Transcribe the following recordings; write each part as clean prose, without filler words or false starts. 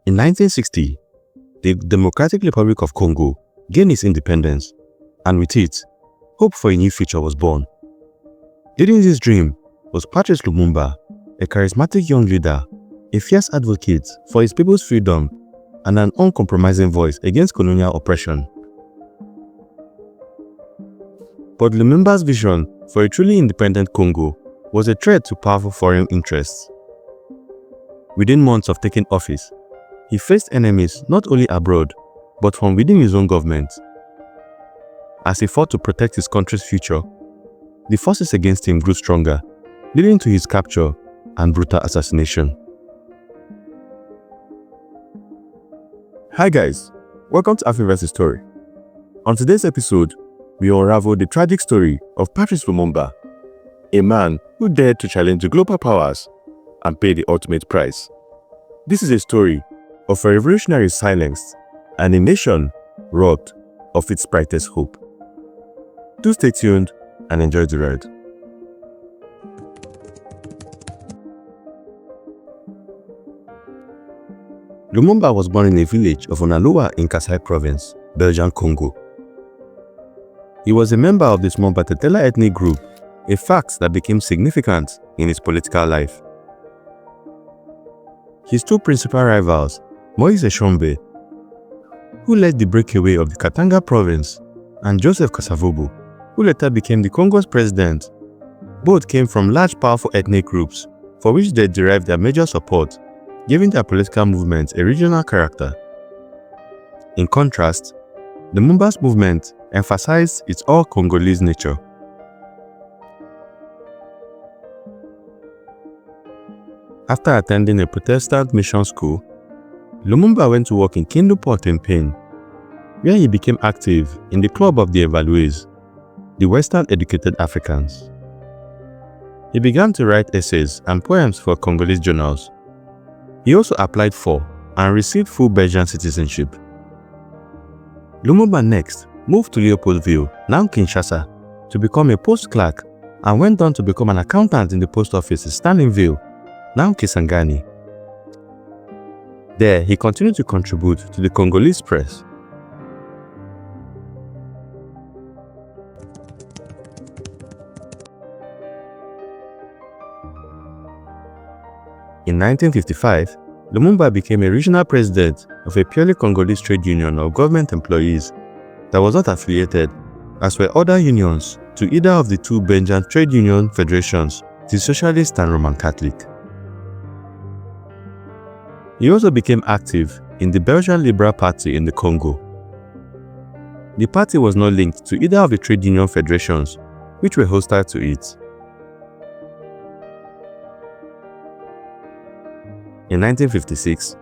In 1960, the Democratic Republic of Congo gained its independence, and with it, hope for a new future was born. Leading this dream was Patrice Lumumba, a charismatic young leader, a fierce advocate for his people's freedom, and an uncompromising voice against colonial oppression. But Lumumba's vision for a truly independent Congo was a threat to powerful foreign interests. Within months of taking office, he faced enemies not only abroad, but from within his own government. As he fought to protect his country's future, the forces against him grew stronger, leading to his capture and brutal assassination. Hi guys, welcome to Afriverse's story. On today's episode, we unravel the tragic story of Patrice Lumumba, a man who dared to challenge the global powers and pay the ultimate price. This is a story of a revolutionary silenced and a nation robbed of its brightest hope. Do stay tuned and enjoy the ride. Lumumba was born in a village of Onaloa in Kasai province, Belgian Congo. He was a member of the small Batetela ethnic group, a fact that became significant in his political life. His two principal rivals, Moise Tshombe, who led the breakaway of the Katanga province, and Joseph Kasavubu, who later became the Congo's president, both came from large powerful ethnic groups for which they derived their major support, giving their political movement a regional character. In contrast, Lumumba's movement emphasized its all-Congolese nature. After attending a Protestant mission school, Lumumba went to work in Kindu Port in Pain, where he became active in the Club of the Evalués, the Western educated Africans. He began to write essays and poems for Congolese journals. He also applied for and received full Belgian citizenship. Lumumba next moved to Leopoldville, now Kinshasa, to become a post clerk and went on to become an accountant in the post office in Stanleyville, now Kisangani. There, he continued to contribute to the Congolese press. In 1955, Lumumba became a regional president of a purely Congolese trade union of government employees that was not affiliated, as were other unions, to either of the two Belgian trade union federations, the Socialist and Roman Catholic. He also became active in the Belgian Liberal Party in the Congo. The party was not linked to either of the trade union federations, which were hostile to it. In 1956,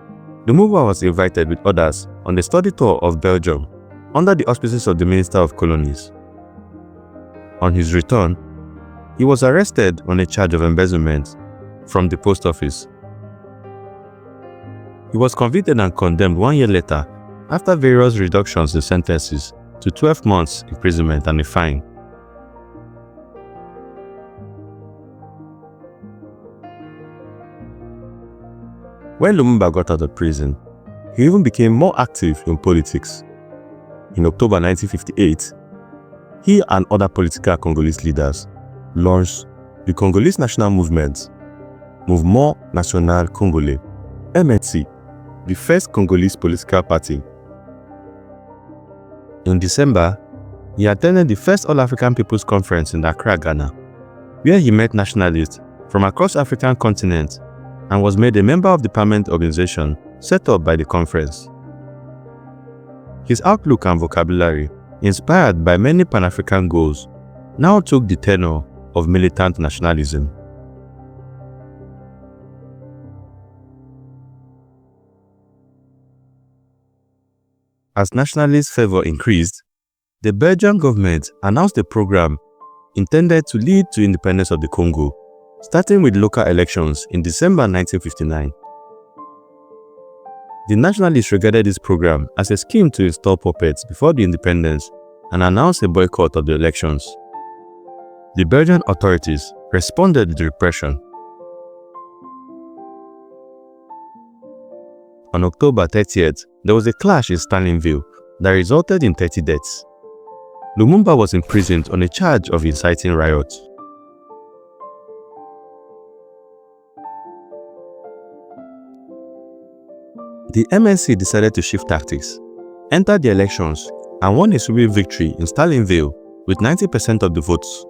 Lumumba was invited with others on a study tour of Belgium under the auspices of the Minister of Colonies. On his return, he was arrested on a charge of embezzlement from the post office. He was convicted and condemned 1 year later after various reductions in sentences to 12 months imprisonment and a fine. When Lumumba got out of prison, he even became more active in politics. In October 1958, he and other political Congolese leaders launched the Congolese National Movement, Mouvement National Congolais, MNC, the first Congolese political party. In December, he attended the first All-African People's Conference in Accra, Ghana, where he met nationalists from across the African continent and was made a member of the permanent organization set up by the conference. His outlook and vocabulary, inspired by many Pan-African goals, now took the tenor of militant nationalism. As nationalist fervor increased, the Belgian government announced a program intended to lead to independence of the Congo, starting with local elections in December 1959. The nationalists regarded this program as a scheme to install puppets before the independence and announced a boycott of the elections. The Belgian authorities responded with repression. On October 30th, there was a clash in Stalinville that resulted in 30 deaths. Lumumba was imprisoned on a charge of inciting riots. The MNC decided to shift tactics, entered the elections, and won a sweeping victory in Stalinville with 90% of the votes.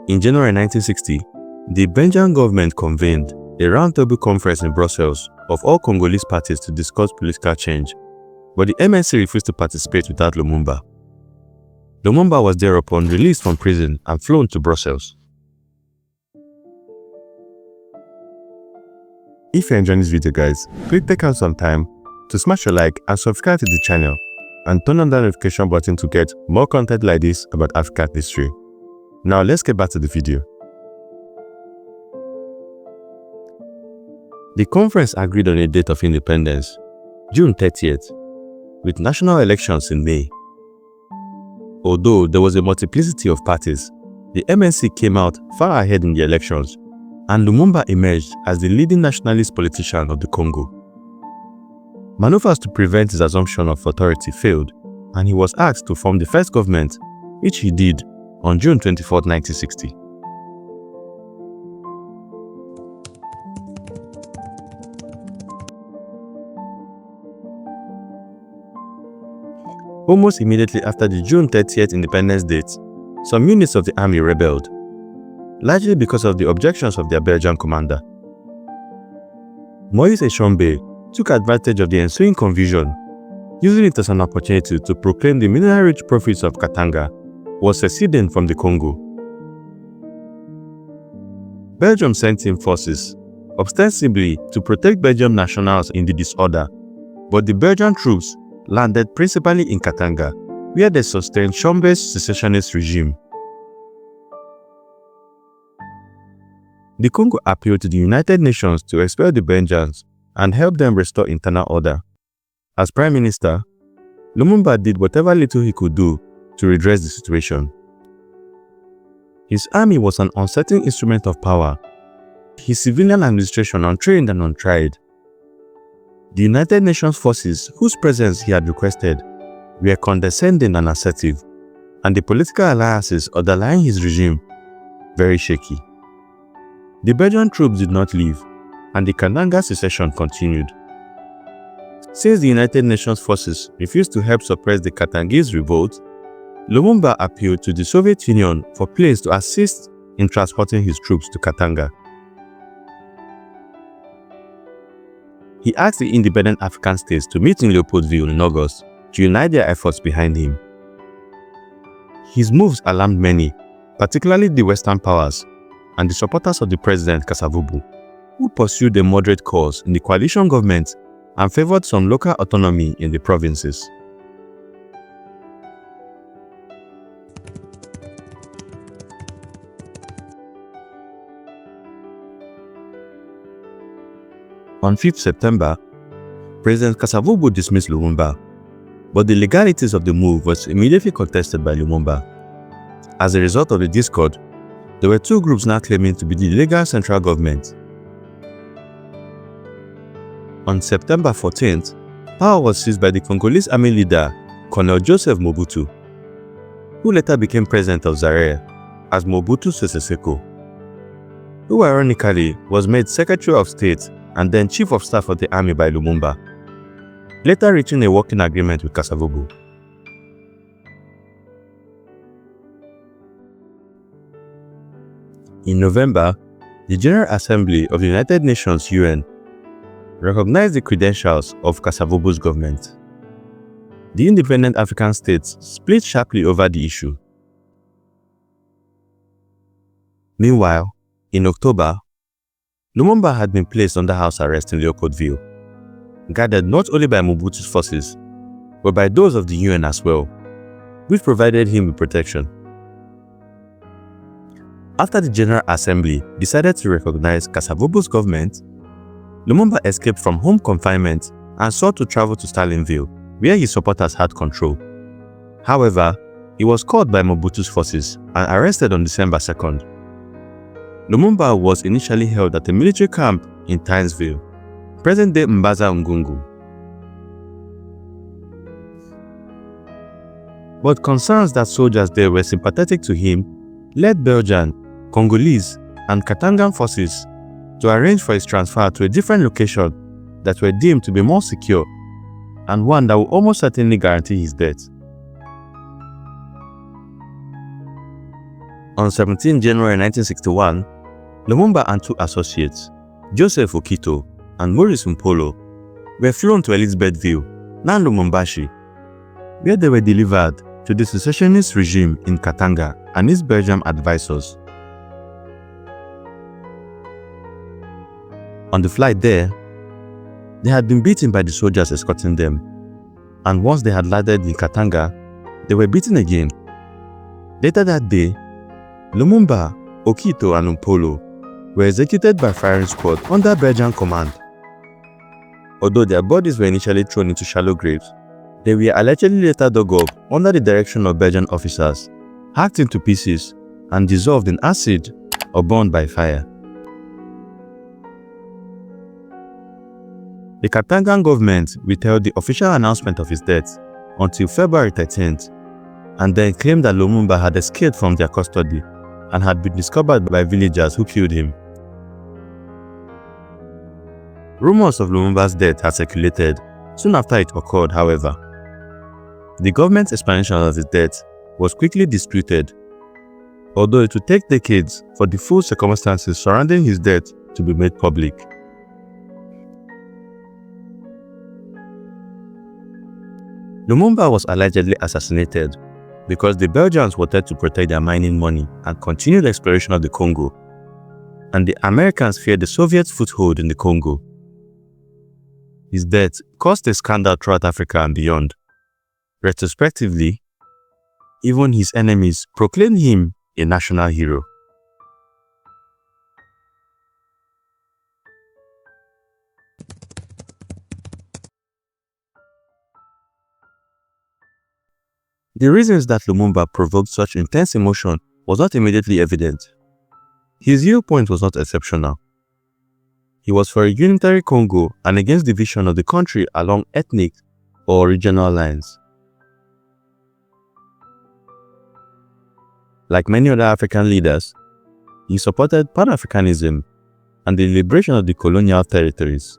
In January 1960, the Belgian government convened a roundtable conference in Brussels of all Congolese parties to discuss political change, but the MNC refused to participate without Lumumba. Lumumba was thereupon released from prison and flown to Brussels. If you're enjoying this video, guys, please take out some time to smash a like and subscribe to the channel and turn on the notification button to get more content like this about African history. Now let's get back to the video. The conference agreed on a date of independence, June 30th, with national elections in May. Although there was a multiplicity of parties, the MNC came out far ahead in the elections, and Lumumba emerged as the leading nationalist politician of the Congo. Maneuvers to prevent his assumption of authority failed, and he was asked to form the first government, which he did on June 24, 1960. Almost immediately after the June 30th independence date, some units of the army rebelled, largely because of the objections of their Belgian commander. Moise Eshombe took advantage of the ensuing confusion, using it as an opportunity to proclaim the mineral-rich province of Katanga was seceding from the Congo. Belgium sent in forces, ostensibly to protect Belgian nationals in the disorder, but the Belgian troops landed principally in Katanga, where they sustained Shombe's secessionist regime. The Congo appealed to the United Nations to expel the Belgians and help them restore internal order. As Prime Minister, Lumumba did whatever little he could do to redress the situation. His army was an uncertain instrument of power, his civilian administration untrained and untried. The United Nations forces, whose presence he had requested, were condescending and assertive, and the political alliances underlying his regime very shaky. The Belgian troops did not leave, and the Katanga secession continued. Since the United Nations forces refused to help suppress the Katangese revolt, Lumumba appealed to the Soviet Union for planes to assist in transporting his troops to Katanga. He asked the independent African states to meet in Leopoldville in August to unite their efforts behind him. His moves alarmed many, particularly the Western powers and the supporters of the president Kasavubu, who pursued a moderate course in the coalition government and favored some local autonomy in the provinces. On 5th September, President Kasavubu dismissed Lumumba, but the legalities of the move was immediately contested by Lumumba. As a result of the discord, there were two groups now claiming to be the legal central government. On September 14th, power was seized by the Congolese army leader, Colonel Joseph Mobutu, who later became president of Zaire as Mobutu Sese Seko, who ironically was made Secretary of State and then Chief of Staff of the Army by Lumumba, later reaching a working agreement with Kasavubu. In November, the General Assembly of the United Nations (UN) recognized the credentials of Kasavubu's government. The independent African states split sharply over the issue. Meanwhile, in October, Lumumba had been placed under house arrest in Leopoldville, guarded not only by Mobutu's forces, but by those of the UN as well, which provided him with protection. After the General Assembly decided to recognize Kasavubu's government, Lumumba escaped from home confinement and sought to travel to Stalinville, where his supporters had control. However, he was caught by Mobutu's forces and arrested on December 2nd. Lumumba was initially held at a military camp in Tynesville, present-day Mbaza Ngungu. But concerns that soldiers there were sympathetic to him led Belgian, Congolese, and Katangan forces to arrange for his transfer to a different location that were deemed to be more secure and one that would almost certainly guarantee his death. On 17 January 1961, Lumumba and two associates, Joseph Okito and Maurice Mpolo, were flown to Elizabethville, now Lumumbashi, where they were delivered to the secessionist regime in Katanga and East Belgium advisors. On the flight there, they had been beaten by the soldiers escorting them, and once they had landed in Katanga, they were beaten again. Later that day, Lumumba, Okito, and Mpolo were executed by firing squad under Belgian command. Although their bodies were initially thrown into shallow graves, they were allegedly later dug up under the direction of Belgian officers, hacked into pieces, and dissolved in acid or burned by fire. The Katangan government withheld the official announcement of his death until February 13th, and then claimed that Lumumba had escaped from their custody and had been discovered by villagers who killed him. Rumors of Lumumba's death had circulated soon after it occurred, however. The government's explanation of his death was quickly disputed, although it would take decades for the full circumstances surrounding his death to be made public. Lumumba was allegedly assassinated because the Belgians wanted to protect their mining money and continued exploration of the Congo, and the Americans feared the Soviets' foothold in the Congo. His death caused a scandal throughout Africa and beyond. Retrospectively, even his enemies proclaimed him a national hero. The reasons that Lumumba provoked such intense emotion was not immediately evident. His viewpoint was not exceptional. He was for a unitary Congo and against division of the country along ethnic or regional lines. Like many other African leaders, he supported Pan-Africanism and the liberation of the colonial territories.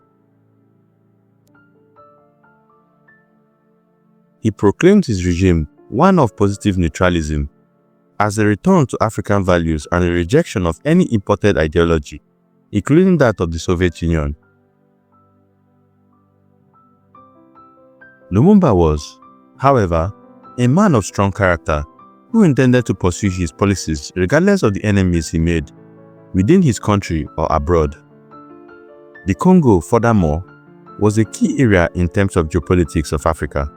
He proclaimed his regime one of positive neutralism, as a return to African values and a rejection of any imported ideology, including that of the Soviet Union. Lumumba was, however, a man of strong character who intended to pursue his policies regardless of the enemies he made, within his country or abroad. The Congo, furthermore, was a key area in terms of geopolitics of Africa.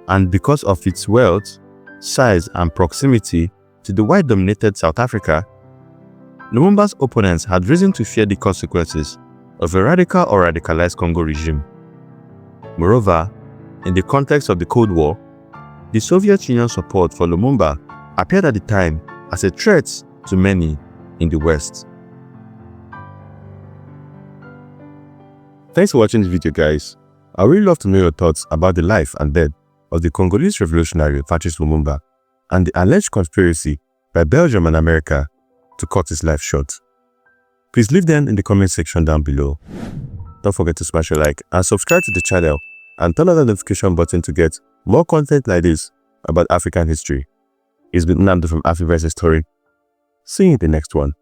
And because of its wealth, size, and proximity to the white-dominated South Africa, Lumumba's opponents had reason to fear the consequences of a radical or radicalized Congo regime. Moreover, in the context of the Cold War, the Soviet Union's support for Lumumba appeared at the time as a threat to many in the West. Thanks for watching this video, guys. I would really love to know your thoughts about the life and death of the Congolese revolutionary Patrice Lumumba and the alleged conspiracy by Belgium and America to cut his life short. Please leave them in the comment section down below. Don't forget to smash a like and subscribe to the channel and turn on the notification button to get more content like this about African history. It's been Nnamdi from Afriverse Story. See you in the next one.